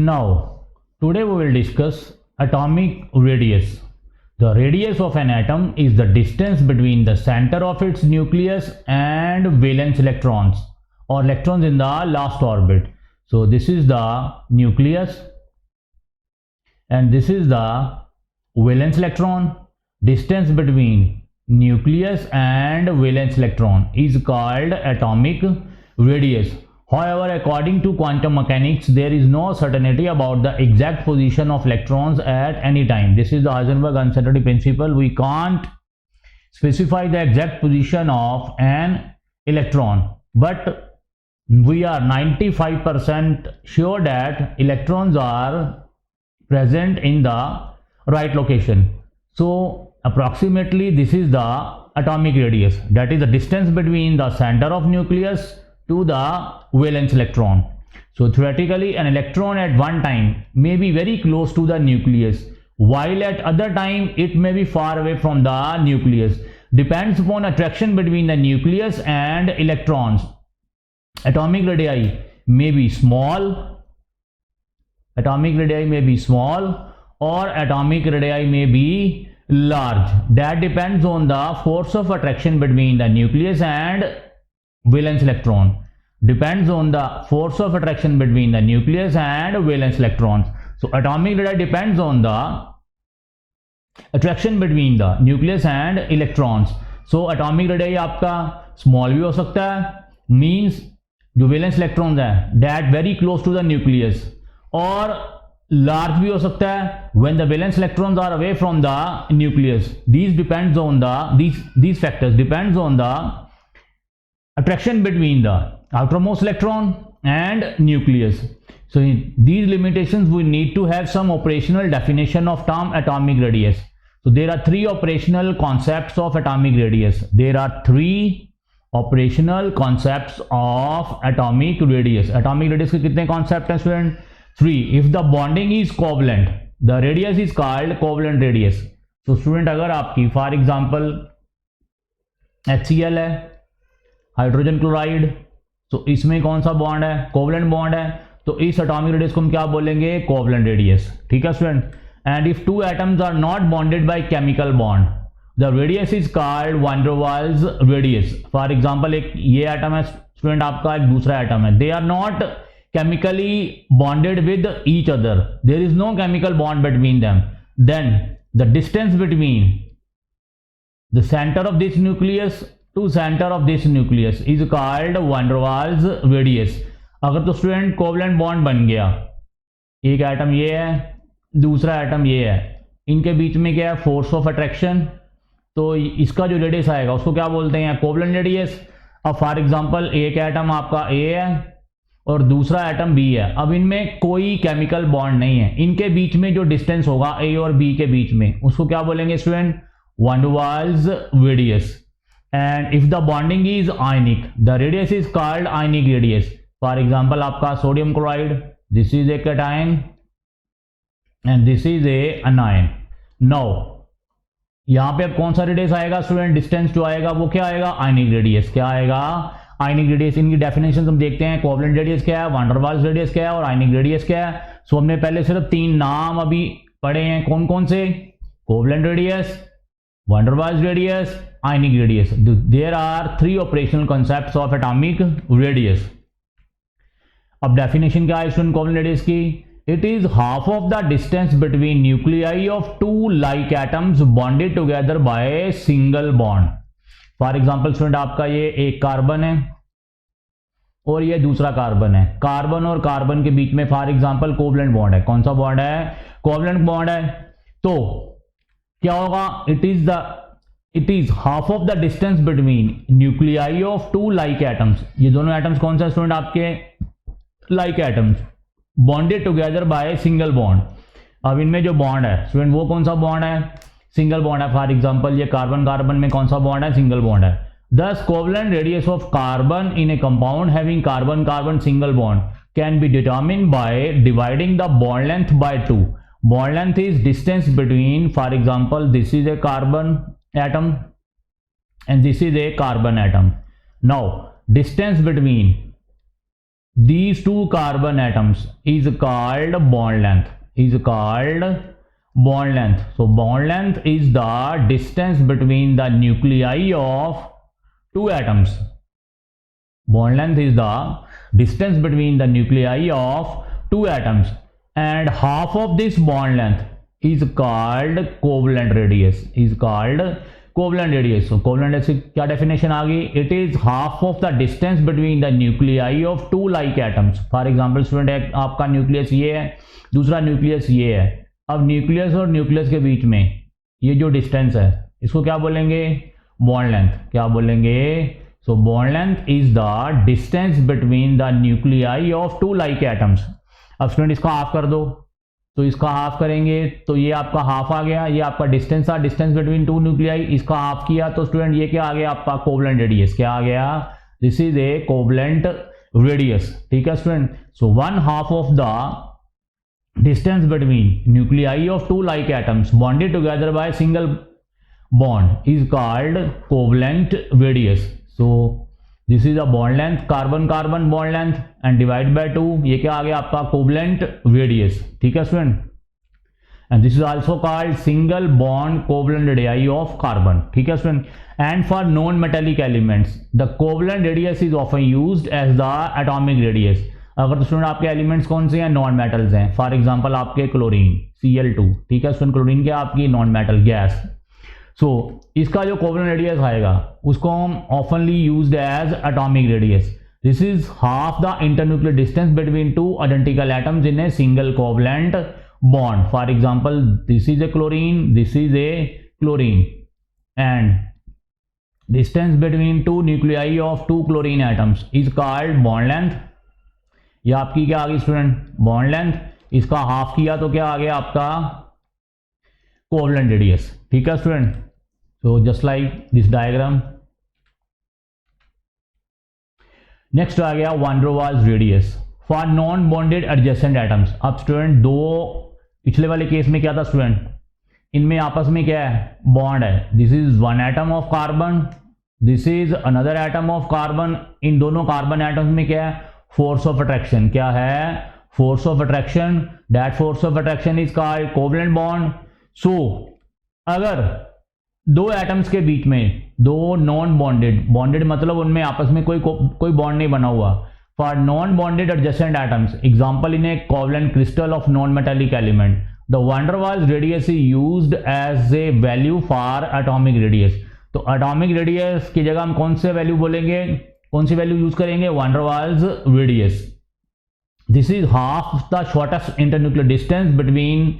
Now, today we will discuss atomic radius. The radius of an atom is the distance between the center of its nucleus and valence electrons or electrons in the last orbit. So this is the nucleus and this is the valence electron. Distance between nucleus and valence electron is called atomic radius. However, according to quantum mechanics, there is no certainty about the exact position of electrons at any time. This is the Heisenberg uncertainty principle. We can't specify the exact position of an electron, but we are 95% sure that electrons are present in the right location. So approximately this is the atomic radius, that is the distance between the center of nucleus to the valence electron. So theoretically an electron at one time may be very close to the nucleus, while at other time it may be far away from the nucleus. Depends upon attraction between the nucleus and electrons. Atomic radii may be small, or atomic radii may be large. That depends on the force of attraction between the nucleus and valence electron. Depends on the force of attraction between the nucleus and valence electrons. So atomic radii depends on the attraction between the nucleus and electrons. So atomic radii आपका small भी हो सकता है, means जो valence electrons है that very close to the nucleus, और large भी हो सकता है when the valence electrons are away from the nucleus. These depends on the these factors depends on the attraction between the outermost electron and nucleus. So in these limitations we need to have some operational definition of term atomic radius. So there are three operational concepts of atomic radius. Atomic radius के कितने concept हैं student? 3. If the bonding is covalent, the radius is called covalent radius. So student अगर आपकी for example HCl है, hydrogen chloride, तो इसमें कौन सा बॉन्ड है? कोवलेंट बॉन्ड है, तो इस एटॉमिक रेडियस को हम क्या बोलेंगे? Covalent radius. ठीक है student. And if two atoms are not bonded by chemical bond, the radius is called van der Waals radius. For example एक ये एटम है स्टूडेंट आपका, एक दूसरा एटम है, they are not chemically bonded with each other, there is no chemical bond between them, then the distance between the centre of this nucleus to center of this nucleus is called van der Waals radius. अगर तो student covalent bond बन गया, एक atom ये है, दूसरा atom ये है, इनके बीच में क्या है? Force of attraction. तो इसका जो रेडियस आएगा उसको क्या बोलते हैं? Covalent radius. अब फॉर एग्जांपल एक एटम आपका ए है और दूसरा एटम बी है. अब इनमें कोई केमिकल बॉन्ड नहीं है, इनके बीच में जो डिस्टेंस होगा ए और बी के बीच में, उसको क्या बोलेंगे student? van der Waals radius. And if the bonding is ionic, the radius is called ionic radius. For example आपका sodium chloride, this is a cation and this is a anion. Now यहाँ पे अब कौन सा radius आएगा student? Distance जो आएगा वो क्या आएगा? Ionic radius. क्या आएगा? Ionic radius. इनकी डेफिनेशन हम देखते हैं. कोवलेंट रेडियस क्या है, वैन डर वाल्स रेडियस क्या है और आयनिक रेडियस क्या है. सो हमने पहले सिर्फ तीन नाम अभी पढ़े हैं. कौन कौन से? Covalent radius, van der Waals radius, ionic radius. There are three operational concepts of atomic radius. अब definition क्या है स्टूडेंट कोवलेंट रेडियस की? It is half of the distance between nuclei of two like atoms bonded together by a single bond. For example student आपका ये एक carbon है और ये दूसरा कार्बन है. कार्बन और कार्बन के बीच में फॉर एग्जांपल कोवलेंट बॉन्ड है. कौन सा बॉन्ड है? कोवलेंट बॉन्ड है. तो क्या होगा? It is half of the distance between nuclei of two like atoms. ये दोनों एटम्स कौन सा स्टूडेंट आपके? like atoms bonded together by a single bond. अब इनमें जो बॉन्ड है स्टूडेंट वो कौन सा बॉन्ड है? सिंगल बॉन्ड है. फॉर एग्जांपल ये कार्बन कार्बन में कौन सा बॉन्ड है? सिंगल बॉन्ड है. Thus covalent radius of carbon in a compound having carbon carbon single bond can be determined by dividing the bond length by 2. Bond length is distance between, for example this is a carbon atom and this is a carbon atom. Now distance between these two carbon atoms is called bond length, is called bond length. So bond length is the distance between the nuclei of two atoms. Bond length is the distance between the nuclei of two atoms, and half of this bond length is called covalent radius, is called covalent radius. So covalent radius की क्या definition आ गई? It is half of the distance between the nuclei of two like atoms. For example student, आपका nucleus ये है, दूसरा nucleus ये है. अब न्यूक्लियस और न्यूक्लियस के बीच में ये जो डिस्टेंस है इसको क्या बोलेंगे? Bond length. क्या बोलेंगे? So bond length is the distance between the nuclei of two like atoms. अब स्टूडेंट इसका हाफ कर दो, तो इसका हाफ करेंगे तो ये आपका हाफ आ गया, ये आपका डिस्टेंस था, डिस्टेंस बिटवीन टू न्यूक्लियाई. इसका हाफ किया तो स्टूडेंट ये क्या आ गया आपका? Covalent radius. क्या आ गया? This is a covalent radius. ठीक है student. So one half of the distance between nuclei of two like atoms bonded together by single bond is called covalent radius. So this is a bond length, carbon carbon bond length and divide by 2. ये क्या आ गया आपका? covalent radius. ठीक है student. and this is also called single bond covalent radii of carbon. ठीक है student. and for non metallic elements the covalent radius is often used as the atomic radius. अगर तो स्टूडेंट आपके elements कौन से हैं? नॉन मेटल्स हैं. For example आपके क्लोरीन Cl2. ठीक है स्टूडेंट. क्लोरीन क्या आपकी? Non metal gas. सो इसका जो कोवलेंट रेडियस आएगा उसको हम ऑफनली used as atomic radius. This is half the internuclear distance between two identical atoms in a single covalent bond. For example this is a chlorine, this is a chlorine, and distance between two nuclei of two chlorine atoms is called bond length. ये आपकी क्या आ गई student? Bond length. इसका half किया तो क्या आ गया आपका? Covalent radius. ठीक है student. So just like this diagram. Next आ गया van der Waals radius for non bonded adjacent atoms. अब स्टूडेंट दो पिछले वाले केस में क्या था स्टूडेंट? इनमें आपस में क्या है? बॉन्ड है. This is one atom of carbon, this is another atom of carbon. इन दोनों कार्बन एटम्स में क्या है? Force of attraction. क्या है? Force of attraction. That force of attraction is called covalent bond. So अगर दो एटम्स के बीच में दो नॉन बॉन्डेड, बॉन्डेड मतलब उनमें आपस में कोई बॉन्ड नहीं बना हुआ, for non bonded adjacent atoms example in a covalent crystal of non metallic element, the van der Waals radius is used as a value for atomic radius. तो atomic radius की जगह हम कौन से वैल्यू बोलेंगे? कौन सी वैल्यू यूज करेंगे? Van der Waals radius. This is half the shortest internuclear distance between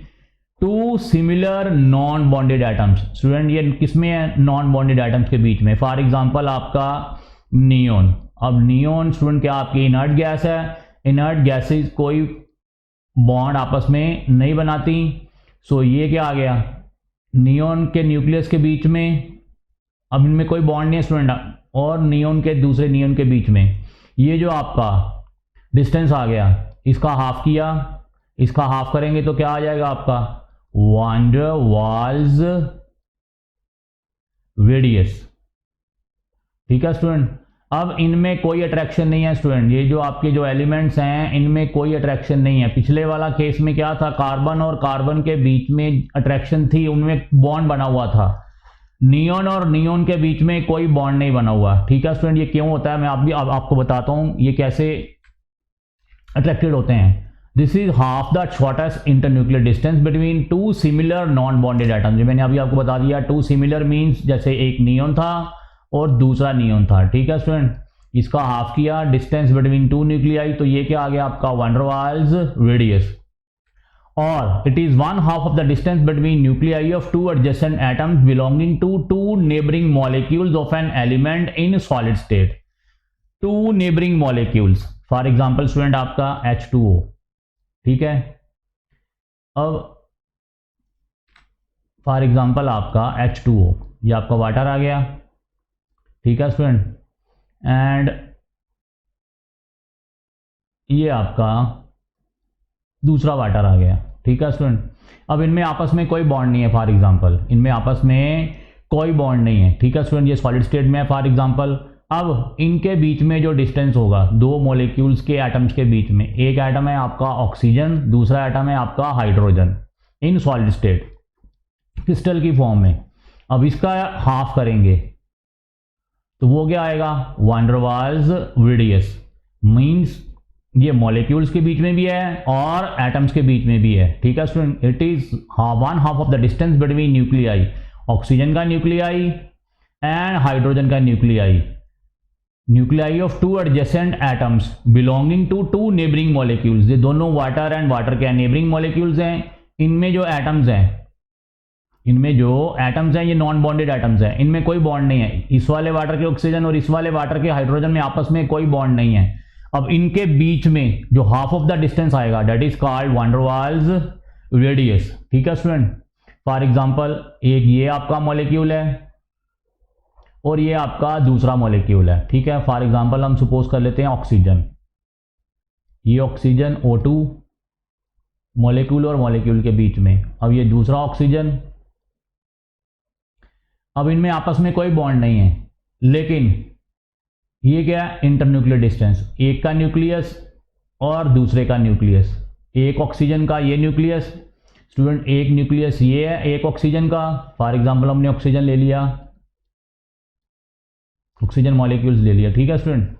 two similar non bonded atoms. Student ये किसमें है? नॉन बॉन्डेड एटम्स के बीच में. फॉर एग्जांपल आपका नियोन. अब नियोन स्टूडेंट क्या आपकी? इनर्ट गैस है. इनर्ट गैसेस कोई बॉन्ड आपस में नहीं बनाती. सो ये क्या आ गया? नियोन के न्यूक्लियस के बीच में, अब इनमें कोई बॉन्ड नहीं है स्टूडेंट, और नियोन के दूसरे नियोन के बीच में ये जो आपका डिस्टेंस आ गया, इसका हाफ किया, इसका हाफ करेंगे तो क्या आ जाएगा आपका? Van der Waals radius. ठीक है स्टूडेंट. अब इनमें कोई अट्रैक्शन नहीं है स्टूडेंट. ये जो आपके जो एलिमेंट्स हैं इनमें कोई अट्रैक्शन नहीं है. पिछले वाला केस में क्या था? कार्बन और कार्बन के बीच में अट्रैक्शन थी, उनमें बॉन्ड बना हुआ था. नियोन और नियोन के बीच में कोई बॉन्ड नहीं बना हुआ. ठीक है स्टूडेंट. ये क्यों होता है मैं आपको बताता हूं ये कैसे अट्रैक्टेड होते हैं. This is half the shortest internuclear distance between two similar non bonded atoms. मैंने अभी आपको बता दिया. टू सिमिलर मींस जैसे एक नियोन था और दूसरा नियोन था. ठीक है स्टूडेंट. इसका हाफ किया, डिस्टेंस बिटवीन टू न्यूक्लियाई, तो ये क्या आ गया आपका? Van der Waals radius. और it is one half of the distance between nuclei of two adjacent atoms belonging to two neighbouring molecules of an element in solid state. Two neighbouring molecules. For example student आपका H2O. ठीक है. अब for example आपका H2O, ये आपका water आ गया. ठीक है स्टूडेंट. एंड ये आपका दूसरा वाटर आ गया. ठीक है स्टूडेंट. अब इनमें आपस में कोई बॉन्ड नहीं है. फॉर एग्जाम्पल इनमें आपस में कोई बॉन्ड नहीं है. ठीक है स्टूडेंट. ये सॉलिड स्टेट में है. फॉर एग्जाम्पल अब इनके बीच में जो डिस्टेंस होगा दो मॉलिक्यूल्स के एटम्स के बीच में, एक एटम है आपका ऑक्सीजन, दूसरा एटम है आपका hydrogen in solid state crystal की फॉर्म में। अब इसका हाफ करेंगे तो वो क्या आएगा, van der Waals radius. Means ये मॉलिक्यूल्स के बीच में भी है और एटम्स के बीच में भी है, ठीक है student. It is one half of the distance between nuclei, oxygen का न्यूक्लियाई एंड हाइड्रोजन का nuclei, nuclei of two adjacent atoms belonging to two neighbouring molecules. ये दोनों वाटर एंड वाटर के नेबरिंग मॉलिक्यूल्स हैं। इनमें जो एटम्स हैं, ये नॉन बॉन्डेड एटम्स हैं, इनमें कोई बॉन्ड नहीं है। इस वाले वाटर के ऑक्सीजन और इस वाले वाटर के हाइड्रोजन में आपस में कोई बॉन्ड नहीं है। अब इनके बीच में जो हाफ ऑफ द डिस्टेंस आएगा that is called van der Waals radius, ठीक है स्टूडेंट। फॉर एग्जांपल एक ये आपका मॉलिक्यूल है और ये आपका दूसरा मॉलिक्यूल है, ठीक है। फॉर एग्जांपल हम सपोज कर लेते हैं ऑक्सीजन, ये ऑक्सीजन O2 मॉलिक्यूल और मॉलिक्यूल के बीच में। अब ये दूसरा ऑक्सीजन, अब इनमें आपस में कोई बॉन्ड नहीं है, लेकिन ये क्या है, इंटरन्यूक्लियर डिस्टेंस, एक का न्यूक्लियस और दूसरे का न्यूक्लियस। एक ऑक्सीजन का ये न्यूक्लियस स्टूडेंट, एक न्यूक्लियस ये है एक ऑक्सीजन का। फॉर एग्जांपल हमने ऑक्सीजन ले लिया, ऑक्सीजन मॉलिक्यूल्स ले लिया, ठीक है स्टूडेंट।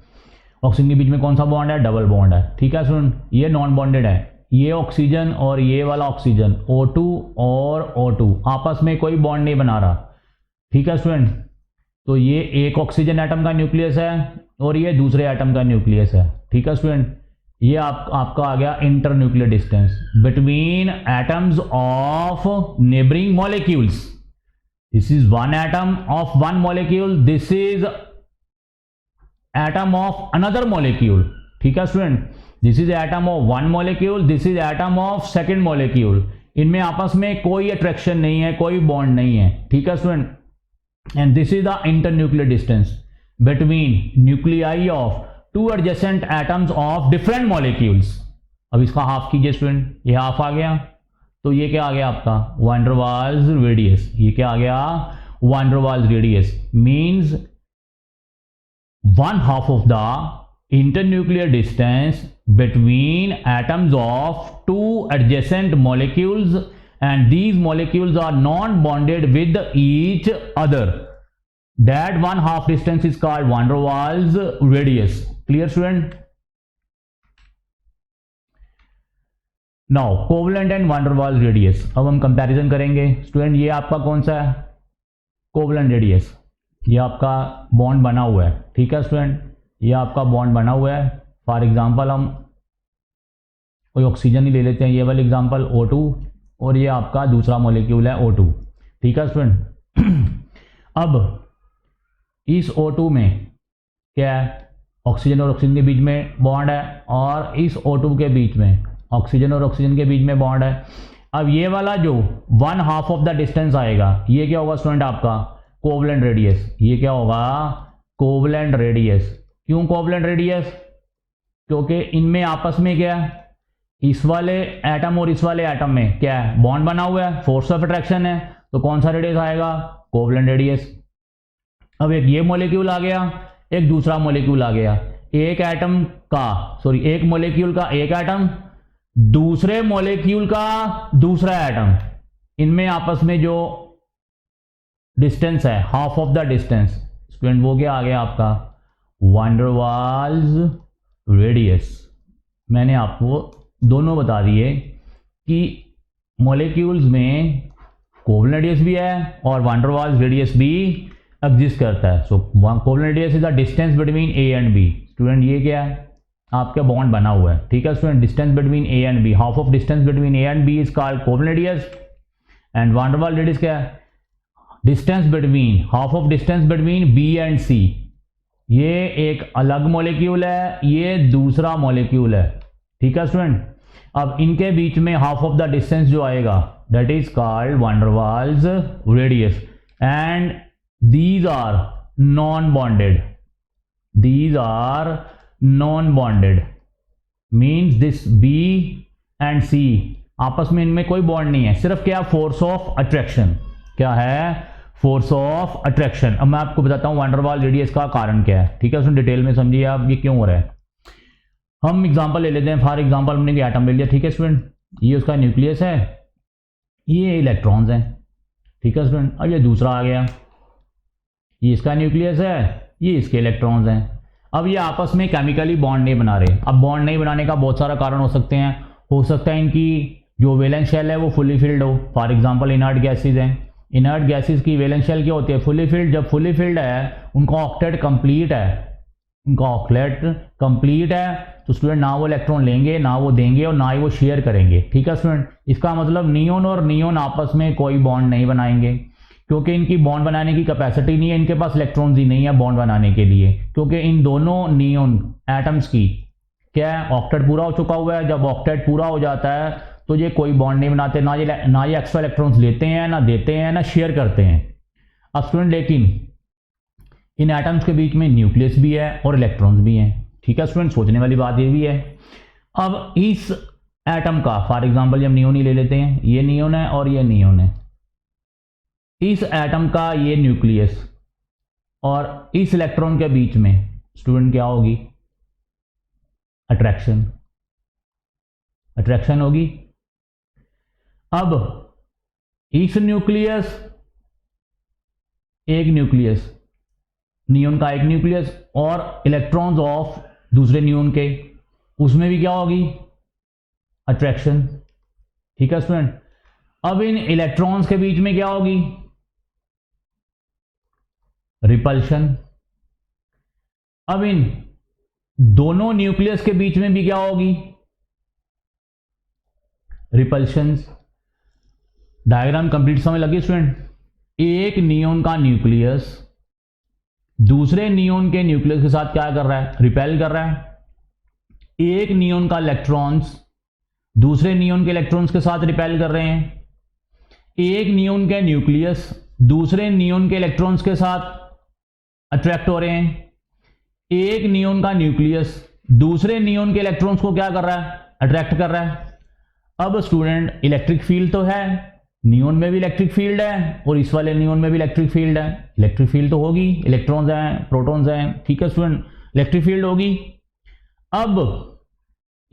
ऑक्सीजन के बीच में कौन सा बॉन्ड है, डबल बॉन्ड है, ठीक है स्टूडेंट। ये नॉन बॉन्डेड है, ये ऑक्सीजन और ये वाला ऑक्सीजन O2 और O2 आपस में कोई बॉन्ड नहीं बना रहा, ठीक है स्टूडेंट। तो ये एक ऑक्सीजन एटम का न्यूक्लियस है और ये दूसरे एटम का न्यूक्लियस है, ठीक है स्टूडेंट। ये आपका आ गया internuclear distance between atoms of neighbouring molecules. This is one atom of one molecule, this is atom of another molecule, ठीक है student. This is atom of one molecule, this is atom of second molecule. इनमें आपस में कोई attraction नहीं है, कोई bond नहीं है, ठीक है student. And this is the internuclear distance between nuclei of two adjacent atoms of different molecules। अब इसका हाफ कीजिए स्टूडेंट, ये हाफ आ गया तो ये क्या आ गया आपका वैन डर वाल्स रेडियस। ये क्या आ गया, van der Waals radius means one half of the internuclear distance between atoms of two adjacent molecules and these molecules are non-bonded with each other. That one half distance is called van der Waals radius. Clear student? Now covalent and van der Waals radius. अब हम comparison करेंगे student. ये आपका कौन सा है, covalent radius. ये आपका बॉन्ड बना हुआ है, ठीक है स्टूडेंट। ये आपका बॉन्ड बना हुआ है। फॉर एग्जांपल हम कोई ऑक्सीजन ही ले लेते हैं, ये वाला एग्जांपल O2 और ये आपका दूसरा मॉलिक्यूल है O2, ठीक है स्टूडेंट। अब इस O2 में क्या है, ऑक्सीजन और ऑक्सीजन के बीच में बॉन्ड है और इस O2 के बीच में ऑक्सीजन और ऑक्सीजन के बीच में बॉन्ड है। अब ये वाला जो one half of the distance आएगा ये क्या होगा स्टूडेंट, आपका कोवलेंट रेडियस। ये क्या होगा, कोवलेंट रेडियस। क्यों कोवलेंट रेडियस, क्योंकि इनमें आपस में क्या है, इस वाले एटम और इस वाले एटम में क्या है, बॉन्ड बना हुआ है, फोर्स ऑफ अट्रैक्शन है, तो कौन सा रेडियस आएगा, कोवलेंट रेडियस। अब एक ये मॉलिक्यूल आ गया, एक दूसरा मॉलिक्यूल आ गया, एक एटम का एक मॉलिक्यूल का एक एटम, दूसरे मॉलिक्यूल का दूसरा एटम, इनमें आपस में जो डिस्टेंस है half of the distance student, वो क्या आ गया आपका वैन डर वाल्स रेडियस। मैंने आपको दोनों बता दिए कि मॉलिक्यूल्स में कोवलेंट रेडियस भी है और वैन डर वाल्स रेडियस भी एग्जिस्ट करता है। So covalent radius is the distance between A and B. Student ये क्या है, आपका बॉन्ड बना हुआ है, ठीक है student. Distance between A and B, half of distance between A and B is called covalent radius. And van der Waals radius क्या है, distance between, half of distance between B and C. ये एक अलग molecule है, ये दूसरा molecule है, ठीक है स्टूडेंट। अब इनके बीच में हाफ ऑफ द डिस्टेंस जो आएगा that is called van der Waals radius. And these are non-bonded, these are non-bonded means this B and C आपस में इनमें कोई बॉन्ड नहीं है, सिर्फ क्या फोर्स ऑफ अट्रैक्शन, क्या है फोर्स ऑफ अट्रैक्शन। अब मैं आपको बताता हूँ वैंडरवाल रेडियस का कारण क्या है, ठीक है, उसमें डिटेल में समझिए आप ये क्यों हो रहा है। हम एग्जांपल ले लेते हैं, फॉर एग्जांपल हमने एटम ले लिया, ठीक है स्टूडेंट, ये उसका न्यूक्लियस है, ये इलेक्ट्रॉन्स हैं, ठीक है स्टूडेंट। अब ये दूसरा आ गया, ये इसका न्यूक्लियस है, ये इसके इलेक्ट्रॉन्स हैं। अब ये आपस में केमिकली बॉन्ड नहीं बना रहे। अब बॉन्ड नहीं बनाने का बहुत सारा कारण हो सकते हैं, हो सकता है इनकी जो वैलेंस शेल है वो फुली फिल्ड हो, फॉर एग्जांपल इनर्ट गैसेज हैं, इनर्ट गैसेज की वैलेंस शेल क्या होती है, फुली फिल्ड। जब फुली फिल्ड है उनका ऑक्टेट कंप्लीट है, उनका ऑक्टेट कंप्लीट है, तो स्टूडेंट ना वो इलेक्ट्रॉन लेंगे, ना वो देंगे, और ना ही वो शेयर करेंगे, ठीक है स्टूडेंट। इसका मतलब नियोन और नियोन आपस में कोई बॉन्ड नहीं बनाएंगे, क्योंकि इनकी बॉन्ड बनाने की कैपेसिटी नहीं है, इनके पास इलेक्ट्रॉन्स ही नहीं है बॉन्ड बनाने के लिए, क्योंकि इन दोनों नियोन एटम्स की क्या है, ऑक्टेट पूरा हो चुका हुआ है। जब ऑक्टेट पूरा हो जाता है तो ये कोई बॉन्ड नहीं बनाते, ना ये एक्स्ट्रा इलेक्ट्रॉन्स लेते हैं, ना देते हैं, ना शेयर करते हैं। अब स्टूडेंट लेकिन इन एटम्स के बीच में न्यूक्लियस भी है और इलेक्ट्रॉन्स भी हैं, ठीक है स्टूडेंट, सोचने वाली बात ये भी है। अब इस एटम का फॉर एग्जांपल हम नियोन ही ले लेते हैं, ये नियोन है और ये नियोन है, इस एटम का ये न्यूक्लियस और इस इलेक्ट्रॉन के बीच में स्टूडेंट क्या होगी, अट्रैक्शन, अट्रैक्शन होगी। अब इस न्यूक्लियस, एक न्यूक्लियस, नियोन का एक न्यूक्लियस और इलेक्ट्रॉन्स ऑफ दूसरे नियोन के, उसमें भी क्या होगी, अट्रैक्शन, ठीक है स्टूडेंट। अब इन इलेक्ट्रॉन्स के बीच में क्या होगी, रिपल्शन। अब इन दोनों न्यूक्लियस के बीच में भी क्या होगी, रिपल्शंस। डायग्राम कंप्लीट समझ लगी स्टूडेंट। एक नियोन का न्यूक्लियस दूसरे नियोन के न्यूक्लियस के साथ क्या कर रहा है, रिपेल कर रहा है। एक नियोन का इलेक्ट्रॉन्स दूसरे नियोन के इलेक्ट्रॉन्स के साथ रिपेल कर रहे हैं। एक नियोन के न्यूक्लियस दूसरे नियोन के इलेक्ट्रॉन्स के साथ अट्रैक्ट हो रहे हैं। एक नियोन का न्यूक्लियस दूसरे नियोन के इलेक्ट्रॉन्स को क्या कर रहा है, अट्रैक्ट कर रहा है। अब स्टूडेंट इलेक्ट्रिक फील्ड तो है, नियोन में भी इलेक्ट्रिक फील्ड है और इस वाले नियोन में भी इलेक्ट्रिक फील्ड है। इलेक्ट्रिक फील्ड तो होगी, इलेक्ट्रॉन्स हैं, प्रोटॉन्स हैं, ठीक है स्टूडेंट, इलेक्ट्रिक फील्ड होगी। अब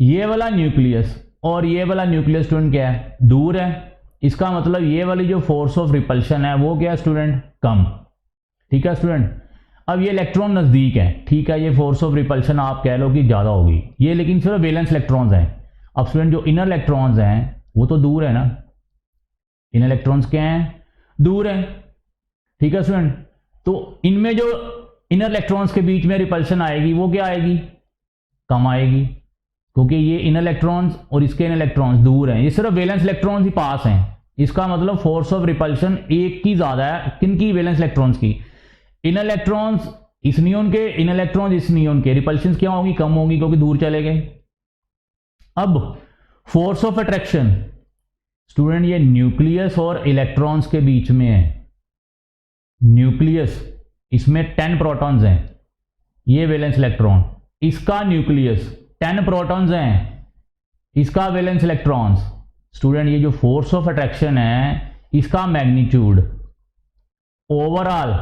ये वाला न्यूक्लियस और ये वाला न्यूक्लियस स्टूडेंट क्या है, दूर है। इसका मतलब ये वाली जो फोर्स ऑफ रिपल्शन है वो क्या है स्टूडेंट, कम, ठीक है स्टूडेंट। अब ये इलेक्ट्रॉन नजदीक है, ठीक है, ये फोर्स ऑफ रिपल्शन आप कह लो कि ज्यादा होगी, ये लेकिन सिर्फ वैलेंस इलेक्ट्रॉन्स हैं। अब स्टूडेंट जो इनर इलेक्ट्रॉन्स हैं वो तो दूर है ना, इनर इलेक्ट्रॉन्स क्या हैं, दूर है, ठीक है स्टूडेंट। तो इनमें जो इनर इलेक्ट्रॉन्स के बीच में रिपल्शन आएगी वो क्या आएगी, कम आएगी, क्योंकि ये इनर इलेक्ट्रॉन्स और इसके इनर इलेक्ट्रॉन्स दूर हैं, ये सिर्फ वैलेंस इलेक्ट्रॉन्स ही पास हैं। इसका मतलब फोर्स ऑफ रिपल्शन एक की ज्यादा है, किनकी, वैलेंस इलेक्ट्रॉन्स की। इनर इलेक्ट्रॉन्स इस नियोन के, इनर इलेक्ट्रॉन्स इस नियोन के, रिपल्शन क्या होगी, कम होगी, क्योंकि दूर चले गए। अब फोर्स ऑफ अट्रैक्शन स्टूडेंट ये न्यूक्लियस और इलेक्ट्रॉन्स के बीच में है। न्यूक्लियस इसमें 10 प्रोटॉन्स हैं, ये वैलेंस इलेक्ट्रॉन, इसका न्यूक्लियस 10 प्रोटॉन्स हैं, इसका वैलेंस इलेक्ट्रॉन्स। स्टूडेंट ये जो फोर्स ऑफ अट्रैक्शन है इसका मैग्नीट्यूड ओवरऑल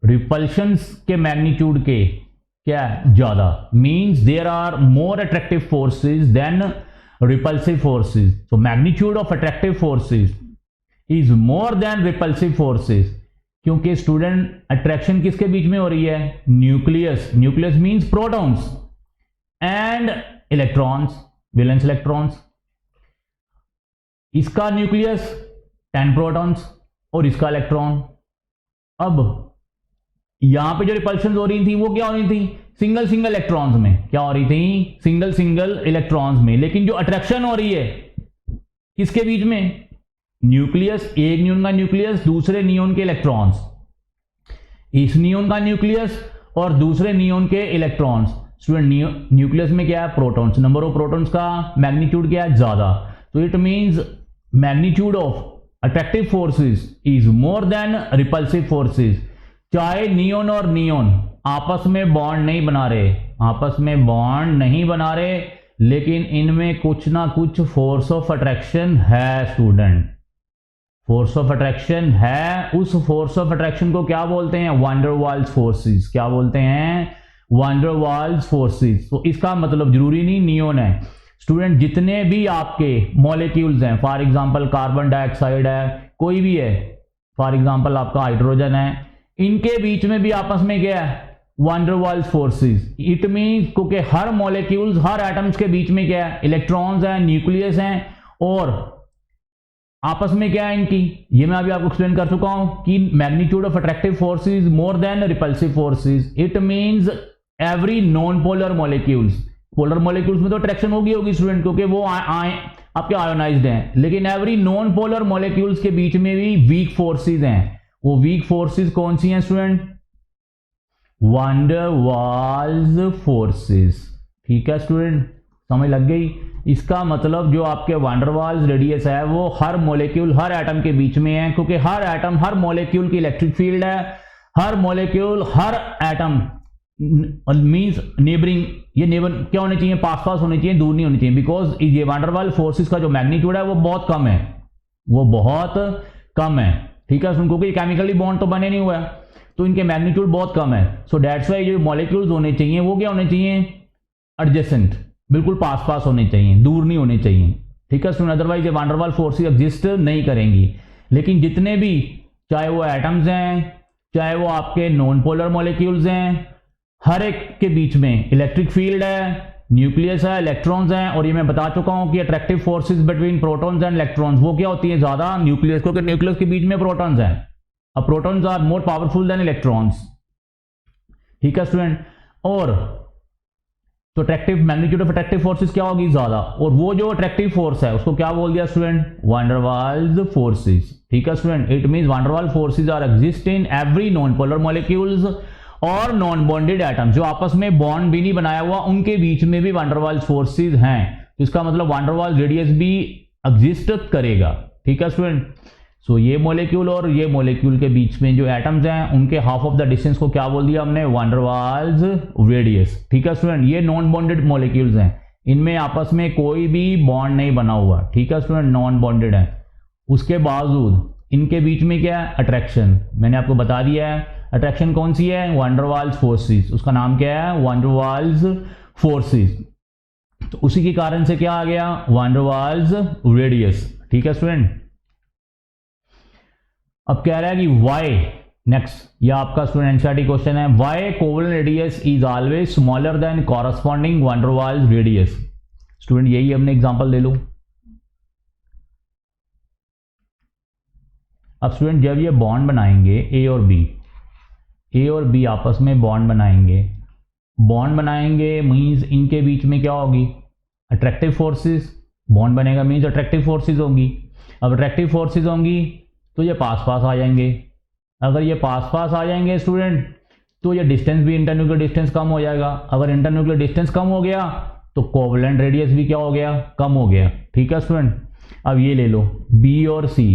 रिपल्शंस के मैग्नीट्यूड के क्या है, ज्यादा, means there are more attractive forces than repulsive forces. So magnitude of attractive forces is more than repulsive forces, क्योंकि स्टूडेंट अट्रैक्शन किसके बीच में हो रही है, nucleus, nucleus means protons and electrons, valence electrons. इसका न्यूक्लियस 10 प्रोटॉन्स और इसका इलेक्ट्रॉन। अब यहां पे जो रिपल्शन हो रही थी वो क्या हो रही थी, सिंगल सिंगल इलेक्ट्रॉन्स में, क्या हो रही थी, सिंगल सिंगल इलेक्ट्रॉन्स में। लेकिन जो अट्रैक्शन हो रही है किसके बीच में, न्यूक्लियस, एक नियोन का न्यूक्लियस दूसरे नियोन के इलेक्ट्रॉन्स, इस नियोन का न्यूक्लियस और दूसरे नियोन के इलेक्ट्रॉन्स। स्टूडेंट न्यूक्लियस में क्या है, प्रोटॉन्स, नंबर ऑफ प्रोटॉन्स का मैग्नीट्यूड क्या है, ज्यादा, तो it means magnitude of attractive forces is more than repulsive forces. चाहे नियोन और नियोन आपस में बॉन्ड नहीं बना रहे, आपस में बॉन्ड नहीं बना रहे, लेकिन इनमें कुछ ना कुछ फोर्स ऑफ अट्रैक्शन है स्टूडेंट, फोर्स ऑफ अट्रैक्शन है, उस फोर्स ऑफ अट्रैक्शन को क्या बोलते हैं? Van der Waals forces. क्या बोलते हैं? Van der Waals forces. तो इसका मतलब जरूरी नहीं नियोन है स्टूडेंट, जितने भी आपके मॉलिक्यूल्स हैं, फॉर एग्जांपल कार्बन डाइऑक्साइड है, कोई भी है, फॉर एग्जांपल आपका हाइड्रोजन है, इनके बीच में भी आपस में क्या है? Van der Waals forces. It means क्योंकि हर मॉलिक्यूल्स, हर एटम्स के बीच में क्या है? इलेक्ट्रॉन्स हैं, न्यूक्लियस हैं, और आपस में क्या है इनकी, ये मैं अभी आपको एक्सप्लेन कर चुका हूं कि magnitude of attractive forces more than repulsive forces. It means every non polar molecules, polar molecules में तो अट्रैक्शन होगी स्टूडेंट, क्योंकि वो आपके आयोनाइज्ड हैं, लेकिन एवरी नॉन पोलर मॉलिक्यूल्स के बीच में भी वीक फोर्सेस हैं। वो वीक फोर्सेस कौन सी हैं student? Van der Waals forces. ठीक है स्टूडेंट, समझ लग गई? इसका मतलब जो आपके वैन डर वाल्स रेडियस है वो हर मॉलिक्यूल, हर एटम के बीच में है, क्योंकि हर एटम, हर मॉलिक्यूल की इलेक्ट्रिक फील्ड है, हर मॉलिक्यूल, हर एटम मींस नेबरिंग, ये नेबर क्या होने चाहिए? पास पास होने चाहिए, दूर नहीं होने चाहिए, बिकॉज ये वैन डर वाल फोर्सेस का जो मैग्नीट्यूड है वो बहुत कम है, वो बहुत कम है। ठीक है, क्योंकि केमिकली बॉन्ड तो बने नहीं हुआ है, तो इनके मैग्नीट्यूड बहुत कम है। सो दैट्स वाई जो मॉलिक्यूल्स होने चाहिए वो क्या होने चाहिए? एडजेसेंट, बिल्कुल पास पास होने चाहिए, दूर नहीं होने चाहिए। ठीक है स्टूडेंट, अदरवाइज ये वैन डर वाल फोर्सेस एग्जिस्ट नहीं करेंगी। लेकिन जितने भी, चाहे वो एटम्स हैं, चाहे वो आपके नॉन पोलर मॉलिक्यूल्स हैं, हर एक के बीच में इलेक्ट्रिक फील्ड है, न्यूक्लियस है, इलेक्ट्रॉन्स हैं, और ये मैं बता चुका हूं कि attractive forces between protons and electrons वो क्या होती है? ज्यादा न्यूक्लियस, क्योंकि न्यूक्लियस के बीच में प्रोटॉन्स हैं। अब protons are more powerful than electrons. ठीक है स्टूडेंट, और तो attractive magnitude of attractive forces क्या होगी? ज्यादा, और वो जो अट्रैक्टिव फोर्स है उसको क्या बोल दिया student? Van der Waals forces. ठीक है student, it means van der Waals forces are exist in every non polar molecules और नॉन बॉन्डेड एटम्स, जो आपस में बॉन्ड भी नहीं बनाया हुआ, उनके बीच में भी वैन डर वाल्स फोर्सेस हैं। तो इसका मतलब वैन डर वाल्स रेडियस भी एग्जिस्ट करेगा। ठीक है स्टूडेंट, सो ये मॉलिक्यूल और ये मॉलिक्यूल के बीच में जो एटम्स हैं उनके हाफ ऑफ द डिस्टेंस को क्या बोल दिया हमने? Van der Waals radius. ठीक है स्टूडेंट, ये नॉन बॉन्डेड मॉलिक्यूल्स हैं, इनमें आपस में कोई भी बॉन्ड नहीं बना हुआ। ठीक है स्टूडेंट, नॉन बॉन्डेड है, उसके बावजूद इनके बीच में क्या है? अट्रैक्शन। मैंने आपको बता दिया है अट्रैक्शन कौन सी है? वैन डर वाल्स फोर्सेस, उसका नाम क्या है? Van der Waals forces. तो उसी के कारण से क्या आ गया? Van der Waals radius. ठीक है स्टूडेंट, अब कह रहा है कि वाई, नेक्स्ट ये आपका स्टूडेंट एनसीईआरटी क्वेश्चन है, why covalent radius is always smaller than corresponding van der Waals radius. Student यही हमने एग्जांपल ले लो। अब स्टूडेंट जब ये बॉन्ड बनाएंगे ए और बी, ए और बी आपस में बॉन्ड बनाएंगे, बॉन्ड बनाएंगे मींस इनके बीच में क्या होगी? Attractive forces. बॉन्ड बनेगा मींस अट्रैक्टिव फोर्सेस होंगी। अब अट्रैक्टिव फोर्सेस होंगी तो ये पास पास आ जाएंगे। अगर ये पास पास आ जाएंगे स्टूडेंट तो ये डिस्टेंस भी, इंटरन्यूक्लियर डिस्टेंस कम हो जाएगा। अगर इंटरन्यूक्लियर डिस्टेंस कम हो गया तो कोवेलेंट रेडियस भी क्या हो गया? कम हो गया। ठीक है स्टूडेंट, अब ये ले लो बी और सी।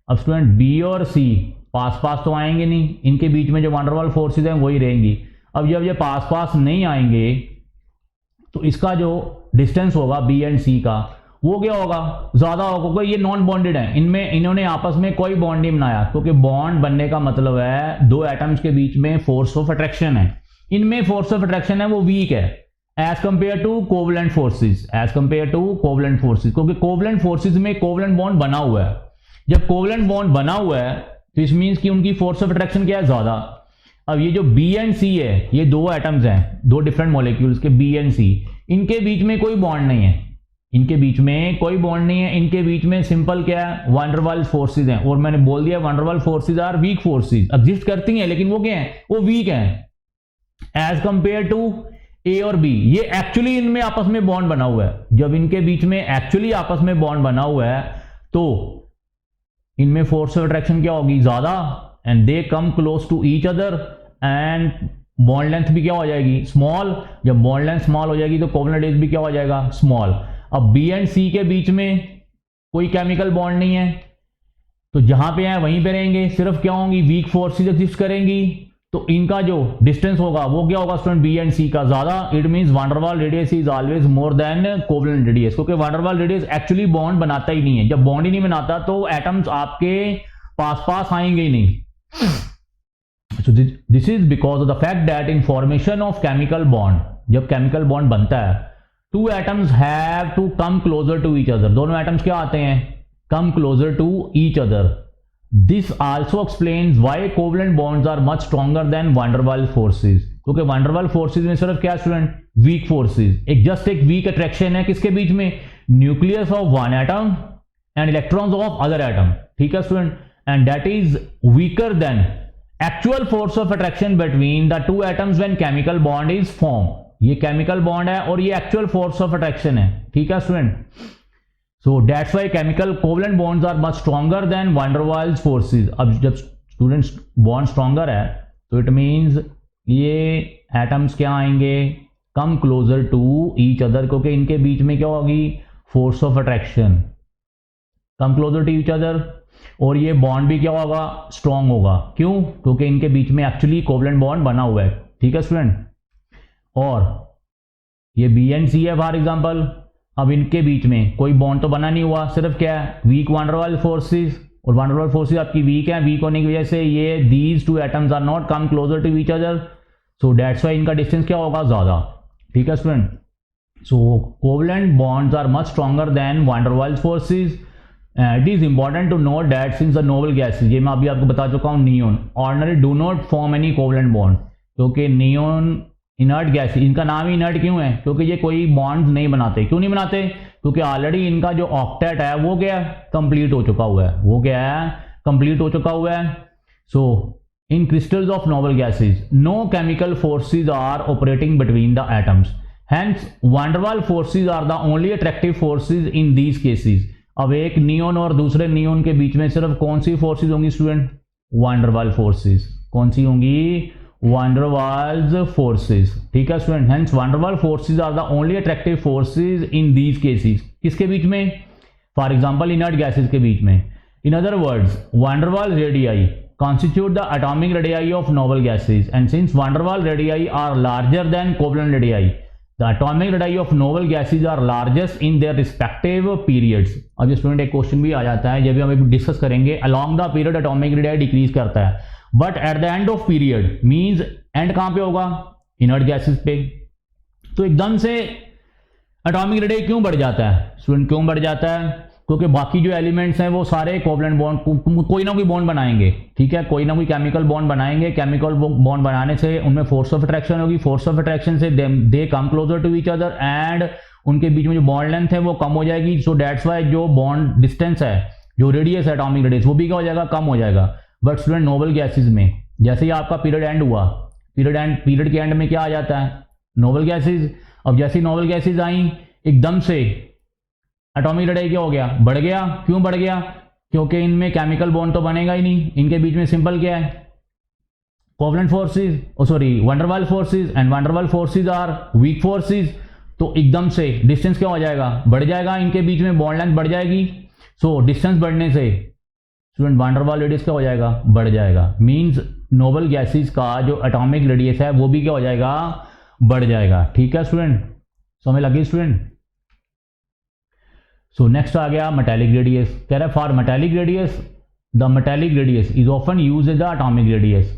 अब स्टूडेंट बी और सी पास पास तो आएंगे नहीं, इनके बीच में जो वैन डर वाल्स फोर्सेस हैं वही रहेंगी। अब जब ये पास पास नहीं आएंगे तो इसका जो डिस्टेंस होगा बी एंड सी का वो क्या होगा? ज्यादा होगा, क्योंकि ये नॉन बॉन्डेड है, इनमें इन्होंने आपस में कोई बॉन्ड नहीं बनाया, क्योंकि बॉन्ड बनने का मतलब है दो एटम्स के बीच में फोर्स ऑफ अट्रैक्शन है। इनमें फोर्स ऑफ अट्रैक्शन है वो वीक है as compare to covalent forces, as compare to covalent forces, क्योंकि कोवेलेंट फोर्सेस में कोवेलेंट बॉन्ड बना हुआ है। जब कोवेलेंट बॉन्ड बना हुआ है तो इस मींस कि उनकी फोर्स ऑफ अट्रैक्शन क्या है? ज्यादा। अब ये जो बी एंड सी है, ये दो एटम्स हैं, दो डिफरेंट मॉलिक्यूल्स के बी एंड सी, इनके बीच में कोई बॉन्ड नहीं है, इनके बीच में कोई बॉन्ड नहीं है, इनके बीच में सिंपल क्या है? वैन डर वाल्स फोर्सेस हैं। और मैंने बोल दिया van der Waals forces are weak forces, exist करती हैं लेकिन वो क्या है? वो वीक हैं एज कंपेयर टू ए और बी। ये एक्चुअली इनमें आपस में बॉन्ड बना हुआ है। जब इनके बीच में एक्चुअली आपस में बॉन्ड बना हुआ है तो इनमें फोर्स ऑफ अट्रैक्शन क्या होगी? ज्यादा, and they come close to each other, and bond length भी क्या हो जाएगी? स्मॉल। जब बॉन्ड लेंथ स्मॉल हो जाएगी तो कोवेलेंट रेडियस भी क्या हो जाएगा? स्मॉल। अब बी एंड सी के बीच में कोई केमिकल बॉन्ड नहीं है, तो जहां पे है वहीं पे रहेंगे, सिर्फ क्या होंगी? वीक फोर्सेस एग्जिस्ट करेंगी। तो इनका जो डिस्टेंस होगा वो क्या होगा स्टूडेंट, बी एंड सी का ज्यादा। इट मींस वैन डर वाल radius is always more than covalent radius, क्योंकि वैन डर वाल रेडियस एक्चुअली बॉन्ड बनाता ही नहीं है। जब बॉन्ड ही नहीं बनाता तो एटम्स आपके पास पास आएंगे ही नहीं। So this is because of the fact that in formation of chemical bond, जब chemical bond बनता है, two atoms have to come closer to each other। दोनों atoms क्या आते हैं, come closer to each other। This also explains why covalent bonds are much stronger than van der Waals forces। क्योंकि van der Waals forces में सिर्फ क्या student, weak forces, एक just एक weak attraction है किसके बीच में, nucleus of one atom and electrons of other atom, ठीक है student, and that is weaker then actual force of attraction between the two atoms when chemical bond is form. ये chemical bond है और ये एक्चुअल फोर्स ऑफ अट्रैक्शन है, ठीक है student. So that's why chemical covalent bonds are much stronger than van der Waals forces. अब जब students bond stronger है तो इट मींस ये एटम्स क्या आएंगे, come closer to each other, क्योंकि इनके बीच में क्या होगी, force of attraction, come closer to each other. और ये बॉन्ड भी क्या होगा, स्ट्रॉन्ग होगा। क्यों, क्योंकि इनके बीच में एक्चुअली कोवलेंट बॉन्ड बना हुआ है, ठीक है स्टूडेंट। और ये बी एंड सी है फॉर एग्जांपल। अब इनके बीच में कोई बॉन्ड तो बना नहीं हुआ, सिर्फ क्या है, weak van der Waals forces, और वैन डर वाल्स फोर्सेस आपकी वीक है। वीक होने की वजह से ये these two atoms are not come closer to each other, so that's why इनका डिस्टेंस क्या होगा, ज्यादा, ठीक है student. So covalent bonds are much stronger than van der Waals forces. It is important to note that since the noble gases, ये मैं अभी आपको बता चुका हूँ, neon ordinary do not form any covalent bond, क्योंकि नियोन इनर्ट गैस, इनका नाम ही इनर्ट क्यों है, क्योंकि ये कोई बॉन्ड नहीं बनाते। क्यों नहीं बनाते, क्योंकि ऑलरेडी इनका जो ऑक्टेट है वो क्या है, कंप्लीट हो चुका हुआ है, वो क्या है, कंप्लीट हो चुका हुआ है। So in crystals of noble gases no chemical forces are operating between the atoms, hence van der Waals forces are the only attractive forces in these cases. अब एक नियोन और दूसरे नियोन के बीच में सिर्फ कौन सी फोर्सेज होंगी student, van der Waals forces. कौन सी होंगी, वैन डर वाल्स फोर्सेज, ठीक है student. Hence van der Waals forces are the only attractive forces in these cases. किसके बीच में, फॉर एग्जांपल इनर्ट गैसेज के बीच में। In other words van der Waals radii constitute the atomic radii of noble gases, and since van der Waals radii are larger than covalent radii, the atomic radii of noble gases are largest in their respective periods। अब ये student एक question भी आ जाता है, जब भी हम अभी डिस्कस करेंगे, along the period atomic radii decrease करता है, but at the end of period means and कहां पे होगा, इनर्ट गैसेस पे। तो एकदम से एटॉमिक रेडियस क्यों बढ़ जाता है स्टूडेंट, क्यों बढ़ जाता है, क्योंकि बाकी जो एलिमेंट्स हैं वो सारे कोवलेंट बॉन्ड कोई ना कोई बॉन्ड बनाएंगे, ठीक है, कोई ना कोई केमिकल बॉन्ड बनाएंगे। केमिकल बॉन्ड बनाने से उनमें फोर्स ऑफ अट्रैक्शन होगी, फोर्स ऑफ अट्रैक्शन से they come closer to each other and उनके बीच में जो बॉन्ड लेंथ है वो कम हो जाएगी। सो दैट्स वाई जो बॉन्ड डिस्टेंस है, जो रेडियस है एटॉमिक रेडियस, वो भी क्या हो जाएगा, कम हो जाएगा। बट स्टूडेंट नोबल गैसेज में जैसे ही आपका पीरियड एंड हुआ, पीरियड के एंड में क्या आ जाता है, नोबल गैसेज। अब जैसे नोबल गैसेज आई एकदम से एटॉमिक रेडियस क्या हो गया, बढ़ गया। क्यों बढ़ गया, क्योंकि इनमें केमिकल बॉन्ड तो बनेगा ही नहीं, इनके बीच में सिंपल क्या है, covalent forces, van der Waals forces, and van der Waals forces are weak forces. तो एकदम से डिस्टेंस क्या हो जाएगा, बढ़ जाएगा, इनके बीच में बॉन्ड लेंथ बढ़ जाएगी। सो डिस्टेंस बढ़ने से student van der Waals radius क्या हो जाएगा, बढ़ जाएगा। मींस नोबल गैसेज का जो एटॉमिक रेडियस है वो भी क्या हो जाएगा, बढ़ जाएगा, ठीक है स्टूडेंट, समझ लगी स्टूडेंट। सो नेक्स्ट आ गया मेटालिक रेडियस। कह रहा है for metallic radius the metallic radius is often used as the atomic radius.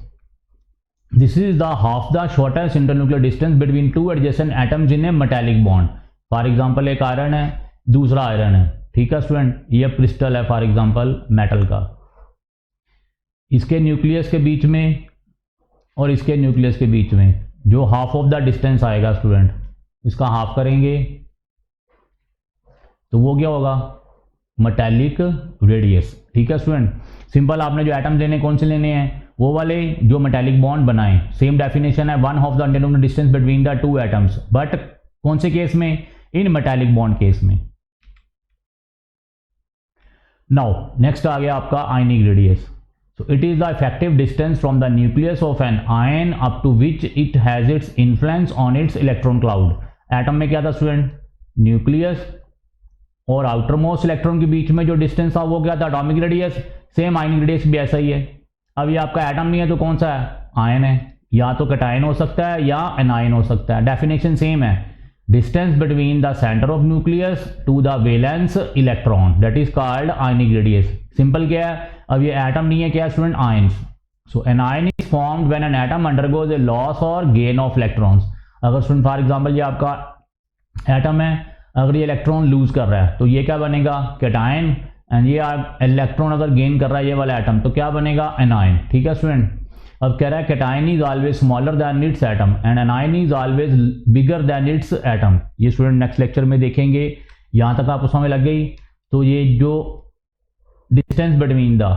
This is the half the shortest internuclear distance between two adjacent atoms in a metallic bond. For example एक iron है, दूसरा iron है, ठीक है student, ये crystal है for example metal का, इसके न्यूक्लियस के बीच में और इसके न्यूक्लियस के बीच में जो हाफ ऑफ द डिस्टेंस आएगा स्टूडेंट, इसका हाफ करेंगे तो वो क्या होगा, मेटालिक रेडियस, ठीक है स्टूडेंट। सिंपल आपने जो एटम्स लेने कौन से लेने हैं, वो वाले जो मेटालिक बॉन्ड बनाए। सेम डेफिनेशन है, one half the internuclear distance between the two atoms, but कौन से केस में, इन मेटालिक बॉन्ड केस में। नाउ नेक्स्ट आ गया आपका ionic radius. So it is the effective distance from the nucleus of an ion up to which it has its influence on its electron cloud. Atom में क्या था student, nucleus और outermost electron के बीच में जो distance था वो क्या था, atomic radius. Same ionic radius भी ऐसा ही है। अब ये आपका एटम नहीं है तो कौन सा है, आयन है, या तो कैटायन हो सकता है या एनायन हो सकता है। डेफिनेशन सेम है, distance between the centre of nucleus to the valence electron that is called ionic radius. Simple क्या है, अब ये एटम नहीं है, क्या है student, ions. So an ion is formed when an atom undergoes a loss और गेन ऑफ इलेक्ट्रॉन्स। अगर स्टूडेंट फॉर एग्जांपल ये आपका एटम है, अगर ये इलेक्ट्रॉन लूज कर रहा है तो ये क्या बनेगा, कैटायन, एंड ये इलेक्ट्रॉन अगर गेन कर रहा है ये वाला एटम तो क्या बनेगा, एनायन। ठीक है स्टूडेंट। अब कह रहा है cation is always smaller then it's atom and anion is always bigger than it's atom. ये स्टूडेंट नेक्स्ट लेक्चर में देखेंगे। यहां तक आपको समझ लग गई। तो ये जो distance between the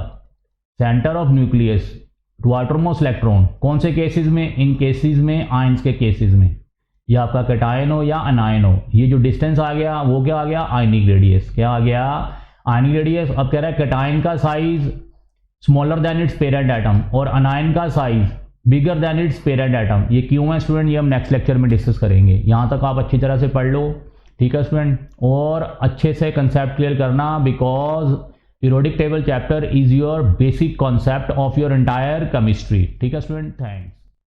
centre of nucleus to outermost electron, कौन से केसेस में, इन केसेस में, आयंस के केसेस में, ये आपका कैटायन हो या एनायन हो, ये जो डिस्टेंस आ गया वो क्या आ गया, आयनिक रेडियस। क्या आ गया, आयनिक रेडियस। अब कह रहा है कैटायन का size smaller than it's parent atom और अनायन का size bigger than it's parent atom. ये क्यों है स्टूडेंट, ये हम नेक्स्ट लेक्चर में डिस्कस करेंगे। यहां तक आप अच्छी तरह से पढ़ लो। ठीक है स्टूडेंट, और अच्छे से कंसेप्ट क्लियर करना, because periodic table chapter is your basic concept of your entire chemistry. ठीक है स्टूडेंट, थैंक्स।